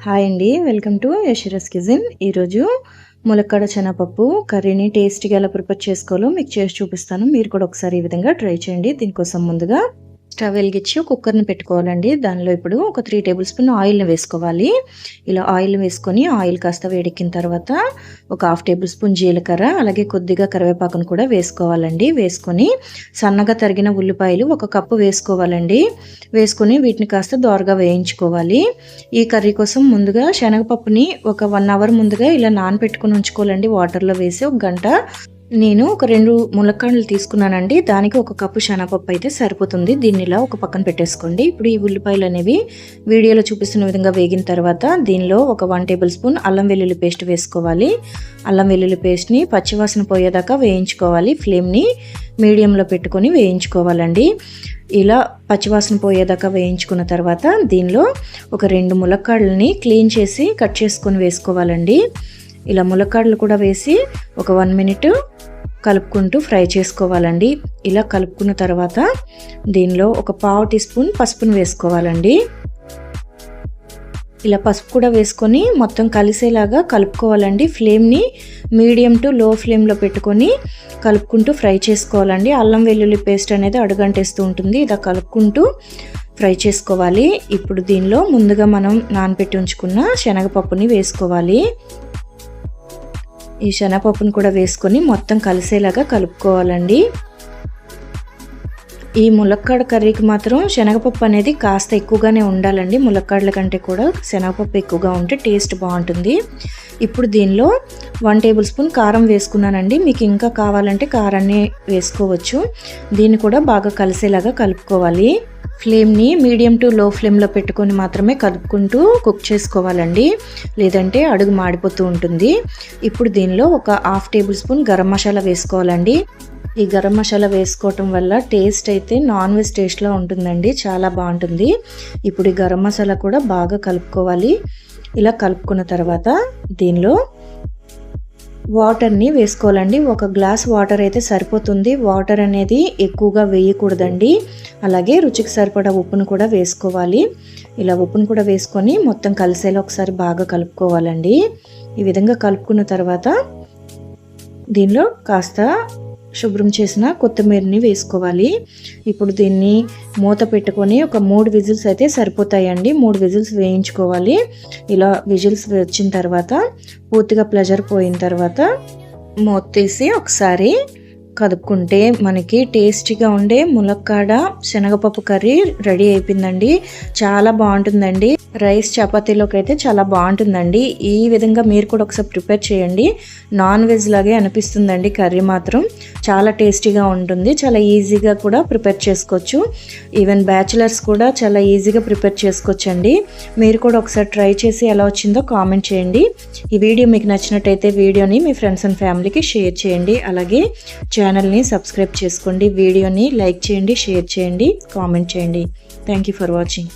Hi అండి, welcome to యషిరస్ kitchen. ఈరోజు ములక్కాడ శనగపప్పు కర్రీని టేస్టీగా ఎలా ప్రిపేర్ చేసుకోవాలో మీకు చేసి చూపిస్తాను. మీరు కూడా ఒకసారి ఈ విధంగా ట్రై చేయండి. దీనికోసం ముందుగా స్టవ్ వెలిగించి కుక్కర్ని పెట్టుకోవాలండి. దానిలో ఇప్పుడు ఒక 3 టేబుల్ స్పూన్ ఆయిల్ని వేసుకోవాలి. ఇలా ఆయిల్ వేసుకొని ఆయిల్ కాస్త వేడెక్కిన తర్వాత ఒక 1/2 టేబుల్ స్పూన్ జీలకర్ర, అలాగే కొద్దిగా కరివేపాకును కూడా వేసుకోవాలండి. వేసుకొని సన్నగా తరిగిన ఉల్లిపాయలు 1 కప్పు వేసుకోవాలండి. వేసుకొని వీటిని కాస్త దోరగా వేయించుకోవాలి. ఈ కర్రీ కోసం ముందుగా శనగపప్పుని ఒక 1 అవర్ ముందుగా ఇలా నానబెట్టుకుని ఉంచుకోవాలండి. వాటర్లో వేసి 1 గంట. నేను ఒక 2 ములక్కాడలు తీసుకున్నానండి. దానికి 1 కప్పు శనగపప్పు అయితే సరిపోతుంది. దీన్ని ఇలా ఒక పక్కన పెట్టేసుకోండి. ఇప్పుడు ఈ ఉల్లిపాయలు అనేవి వీడియోలో చూపిస్తున్న విధంగా వేగిన తర్వాత దీనిలో ఒక 1 టేబుల్ స్పూన్ అల్లం వెల్లుల్లి పేస్ట్ వేసుకోవాలి. అల్లం వెల్లుల్లి పేస్ట్ని పచ్చివాసన పోయేదాకా వేయించుకోవాలి. ఫ్లేమ్ని మీడియంలో పెట్టుకొని వేయించుకోవాలండి. ఇలా పచ్చివాసన పోయేదాకా వేయించుకున్న తర్వాత దీనిలో ఒక 2 ములక్కాడలని క్లీన్ చేసి కట్ చేసుకొని వేసుకోవాలండి. ఇలా ములక్కాడలు కూడా వేసి ఒక 1 మినిట్ కలుపుకుంటూ ఫ్రై చేసుకోవాలండి. ఇలా కలుపుకున్న తర్వాత దీనిలో ఒక 1/2 టీ స్పూన్ పసుపును వేసుకోవాలండి. ఇలా పసుపు కూడా వేసుకొని మొత్తం కలిసేలాగా కలుపుకోవాలండి. ఫ్లేమ్ని మీడియం టు లో ఫ్లేమ్లో పెట్టుకొని కలుపుకుంటూ ఫ్రై చేసుకోవాలండి. అల్లం వెల్లుల్లి పేస్ట్ అనేది అడుగంటేస్తూ ఉంటుంది. ఇలా కలుపుకుంటూ ఫ్రై చేసుకోవాలి. ఇప్పుడు దీనిలో ముందుగా మనం నానబెట్టి ఉంచుకున్న శనగపప్పుని వేసుకోవాలి. ఈ శనగపప్పును కూడా వేసుకొని మొత్తం కలిసేలాగా కలుపుకోవాలండి. ఈ ములక్కాడ కర్రీకి మాత్రం శనగపప్పు అనేది కాస్త ఎక్కువగానే ఉండాలండి. ములక్కాడల కంటే కూడా శనగపప్పు ఎక్కువగా ఉంటే టేస్ట్ బాగుంటుంది. ఇప్పుడు దీనిలో 1 టేబుల్ స్పూన్ కారం వేసుకున్నానండి. మీకు ఇంకా కావాలంటే కారాన్ని వేసుకోవచ్చు. దీన్ని కూడా బాగా కలిసేలాగా కలుపుకోవాలి. ఫ్లేమ్ని మీడియం టు లో ఫ్లేమ్లో పెట్టుకొని మాత్రమే కలుపుకుంటూ కుక్ చేసుకోవాలండి, లేదంటే అడుగు మాడిపోతూ ఉంటుంది. ఇప్పుడు దీనిలో ఒక 1/2 టేబుల్ స్పూన్ గరం మసాలా వేసుకోవాలండి. ఈ గరం మసాలా వేసుకోవటం వల్ల టేస్ట్ అయితే నాన్ వెజ్ టేస్ట్లో ఉంటుందండి, చాలా బాగుంటుంది. ఇప్పుడు ఈ గరం మసాలా కూడా బాగా కలుపుకోవాలి. ఇలా కలుపుకున్న తర్వాత దీనిలో వాటర్ని వేసుకోవాలండి. 1 గ్లాస్ వాటర్ అయితే సరిపోతుంది. వాటర్ అనేది ఎక్కువగా వేయకూడదండి. అలాగే రుచికి సరిపడా ఉప్పును కూడా వేసుకోవాలి. ఇలా ఉప్పును కూడా వేసుకొని మొత్తం కలిసేలా ఒకసారి బాగా కలుపుకోవాలండి. ఈ విధంగా కలుపుకున్న తర్వాత దీనిలో కాస్త శుభ్రం చేసిన కొత్తిమీరని వేసుకోవాలి. ఇప్పుడు దీన్ని మూత పెట్టుకొని ఒక 3 విజిల్స్ అయితే సరిపోతాయండి. 3 విజిల్స్ వేయించుకోవాలి. ఇలా విజిల్స్ వచ్చిన తర్వాత పూర్తిగా ప్రెషర్ పోయిన తర్వాత మూత తీసి ఒకసారి కదుపుకుంటే మనకి టేస్టీగా ఉండే ములక్కాడ శనగపప్పు కర్రీ రెడీ అయిపోయిందండి. చాలా బాగుంటుందండి. రైస్ చపాతీలోకి అయితే చాలా బాగుంటుందండి. ఈ విధంగా మీరు కూడా ఒకసారి ప్రిపేర్ చేయండి. నాన్ వెజ్ లాగే అనిపిస్తుందండి. కర్రీ మాత్రం చాలా టేస్టీగా ఉంటుంది. చాలా ఈజీగా కూడా ప్రిపేర్ చేసుకోవచ్చు. ఈవెన్ బ్యాచిలర్స్ కూడా చాలా ఈజీగా ప్రిపేర్ చేసుకోవచ్చండి. మీరు కూడా ఒకసారి ట్రై చేసి ఎలా వచ్చిందో కామెంట్ చేయండి. ఈ వీడియో మీకు నచ్చినట్టయితే వీడియోని మీ ఫ్రెండ్స్ అండ్ ఫ్యామిలీకి షేర్ చేయండి. అలాగే ఛానల్ని సబ్స్క్రైబ్ చేసుకోండి. వీడియోని లైక్ చేయండి, షేర్ చేయండి, కామెంట్ చేయండి. Thank you for watching.